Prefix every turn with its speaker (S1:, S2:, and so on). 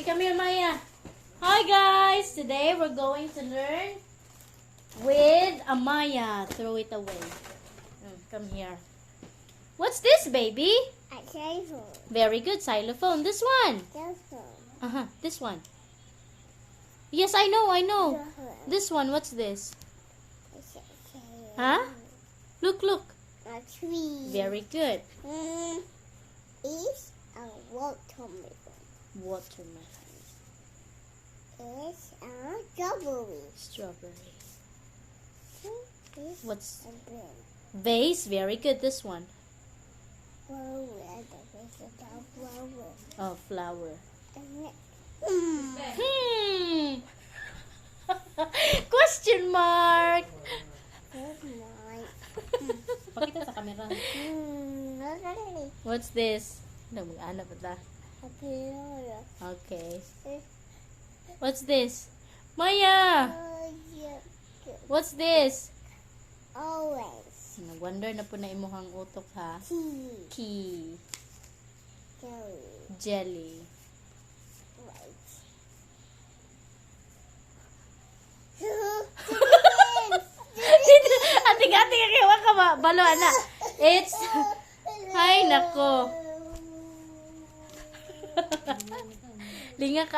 S1: Okay, come here, Maya. Hi, guys. Today we're going to learn with Amaya. Throw it away. Come here. What's this, baby?
S2: A xylophone.
S1: Very good. Xylophone. This one.
S2: Xylophone.
S1: This one. Yes, I know.
S2: Xylophone.
S1: This one. What's this?
S2: Xylophone.
S1: Huh? Look.
S2: A tree.
S1: Very good.
S2: It's a watermelon.
S1: Watermelon.
S2: It's a strawberry.
S1: Strawberry.
S2: It's
S1: What's
S2: a bean.
S1: vase? Very good. This one.
S2: Flower.
S1: Oh, flower.
S2: Mm.
S1: Question mark.
S2: Good night.
S1: Pakita sa camera.
S2: Okay.
S1: What's this? No, mag-ano pa ta?
S2: A pillow.
S1: Okay. What's this? Maya! What's this?
S2: Always.
S1: Nag-wonder na po na imuhang utok ha.
S2: Tea.
S1: Key.
S2: Jelly.
S1: Jelly.
S2: Right.
S1: Ating-ating kayo ka ba? Balo, anak. It's... Ay, nako. Linga ka.